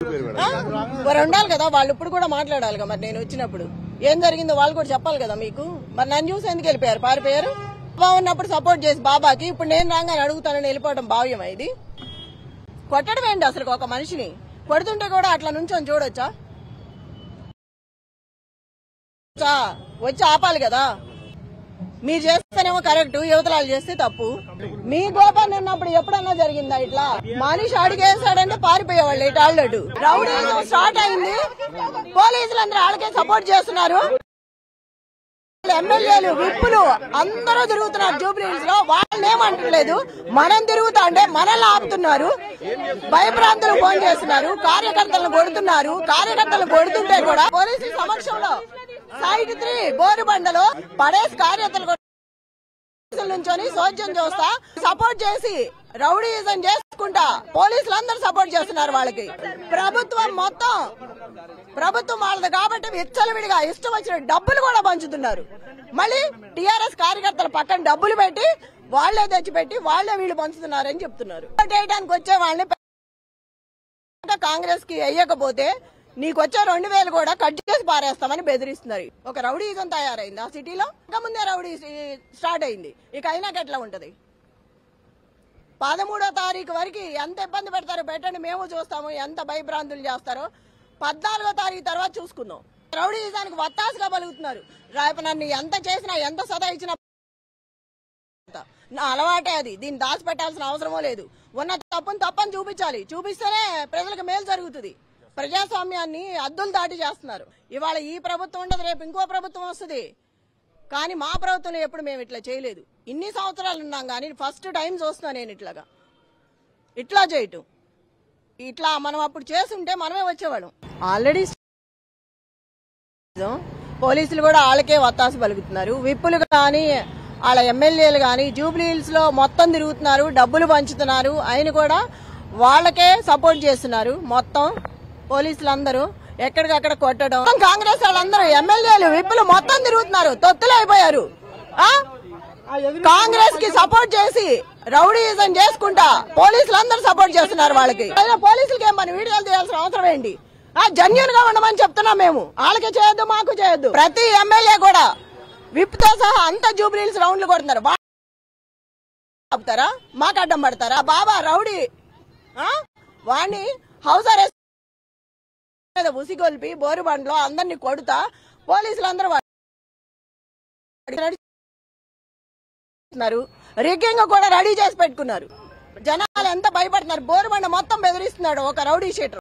మరి ఉండాలి కదా, వాళ్ళు ఇప్పుడు కూడా మాట్లాడాలి కదా. మరి నేను వచ్చినప్పుడు ఏం జరిగిందో వాళ్ళు కూడా చెప్పాలి కదా మీకు. మరి నన్ను చూసి ఎందుకు వెళ్ళిపోయారు, పారిపోయారు? బాబా ఉన్నప్పుడు సపోర్ట్ చేసి బాబాకి ఇప్పుడు నేను రాగానే అడుగుతానని వెళ్ళిపోవడం భావ్యమా? ఇది కొట్టడం ఏంటి అసలు? ఒక మనిషిని కొడుతుంటే కూడా అట్లా నుంచొని చూడొచ్చా? వచ్చి ఆపాలి కదా. మీరు చేస్తేనేమో కరెక్ట్, యువతలాలు చేస్తే తప్పు. మీ గోపాన్ని ఉన్నప్పుడు ఎప్పుడన్నా జరిగిందా ఇట్లా? మనిషి అడిగేసాడంటే పారిపోయేవాళ్ళు ఇటు ఆల్రెడీ. రౌడీజం స్టార్ట్ అయింది, పోలీసులు అందరూ వాళ్ళకే సపోర్ట్ చేస్తున్నారు. ఎమ్మెల్యేలు విప్పులు అందరూ తిరుగుతున్నారు జూబ్లీహిల్స్ లో. వాళ్ళని ఏమంటలేదు, మనం తిరుగుతా అంటే మనల్ని ఆపుతున్నారు. భయభ్రాంతులు ఫోన్ చేస్తున్నారు, కార్యకర్తలను కొడుతున్నారు. కార్యకర్తలు కొడుతుంటే కూడా పోలీసుల సమక్షంలో సైట్ 3 బోరుబండలో పడేసి కార్యకర్తలు నుంచొని సోద్యం చూస్తా సపోర్ట్ చేసి రౌడీజం చేసుకుంటా పోలీసులు అందరూ సపోర్ట్ చేస్తున్నారు వాళ్ళకి. ప్రభుత్వం వాళ్ళది కాబట్టి విచ్చలవిడిగా ఇష్టం వచ్చిన డబ్బులు కూడా పంచుతున్నారు. మళ్ళీ టీఆర్ఎస్ కార్యకర్తల పక్కన డబ్బులు పెట్టి వాళ్లే తెచ్చిపెట్టి వాళ్లే వీళ్ళు పంచుతున్నారని చెప్తున్నారు. చేయడానికి వచ్చే వాళ్ళని కాంగ్రెస్ కి వేయకపోతే నీకు వచ్చే 2000 కూడా కట్ చేసి పారేస్తామని బెదిరిస్తున్నారు. ఒక రౌడీజం తయారైంది ఆ సిటీలో. ఇంకా ముందే రౌడీ స్టార్ట్ అయింది, ఇక అయినాక ఎట్లా ఉంటది? 13వ తారీఖు వరకు ఎంత ఇబ్బంది పెడతారో పెట్టండి, మేము చూస్తాము. ఎంత భయభ్రాంతులు చేస్తారో 14వ తారీఖు తర్వాత చూసుకుందాం. రౌడీజానికి వత్తాసుగా పలుకుతున్నారు. రేపు నన్ను ఎంత చేసినా ఎంత సదా ఇచ్చినా నా అలవాటే అది. దీన్ని దాచిపెట్టాల్సిన అవసరమో లేదు. ఉన్న తప్పని చూపించాలి. చూపిస్తేనే ప్రజలకు మేలు జరుగుతుంది. ప్రజాస్వామ్యాన్ని అద్దులు దాటి చేస్తున్నారు. ఇవాళ ఈ ప్రభుత్వం ఉండదు, రేపు ఇంకో ప్రభుత్వం వస్తుంది. కానీ మా ప్రభుత్వంలో ఎప్పుడు మేము ఇట్లా చేయలేదు. ఇన్ని సంవత్సరాలు ఉన్నాం కానీ ఫస్ట్ టైం చూస్తున్నా నేను ఇట్లా చేయటం. ఇట్లా మనం అప్పుడు చేస్తుంటే మనమే వచ్చేవాళ్ళం. ఆల్రెడీ పోలీసులు కూడా వాళ్ళకే వత్తాసు పలుకుతున్నారు. విప్పులు కానీ వాళ్ళ ఎమ్మెల్యేలు కానీ జూబ్లీహిల్స్ లో మొత్తం తిరుగుతున్నారు, డబ్బులు పంచుతున్నారు. ఆయన కూడా వాళ్ళకే సపోర్ట్ చేస్తున్నారు. మొత్తం పోలీసులందరూ ఎక్కడికక్కడ కొట్టడం. కాంగ్రెస్ వాళ్ళందరూ ఎమ్మెల్యేలు విప్పులు మొత్తం తిరుగుతున్నారు, తొత్తులు అయిపోయారు. కాంగ్రెస్ కి సపోర్ట్ చేసి రౌడీజం చేసుకుంటా పోలీసులందరూ సపోర్ట్ చేస్తున్నారు వాళ్ళకి. పోలీసులకి ఏం పని వీడియోలు తీయాల్సిన అవసరం ఏంటి? జెన్యూన్ గా ఉండమని చెప్తున్నాం మేము. వాళ్ళకి చేయొద్దు, మాకు చేయొద్దు. ప్రతి ఎమ్మెల్యే కూడా విప్ తో సహా అంతా జూబ్లీహిల్స్ రౌండ్లు కొడుతున్నారు. ఆపుతారా? మాకు అడ్డం పడతారా? బాబా రౌడీ వాణ్ణి హౌస్ అరెస్ట్ ఉసిగొల్పి బోరుబండ్లో అందరినీ కొడుతా పోలీసులందరూ రిగ్గింగ్ కూడా రెడీ చేసి పెట్టుకున్నారు. జనాలు ఎంత భయపడుతున్నారు. బోరుబండ మొత్తం బెదిరిస్తున్నాడు ఒక రౌడీ షీటర్.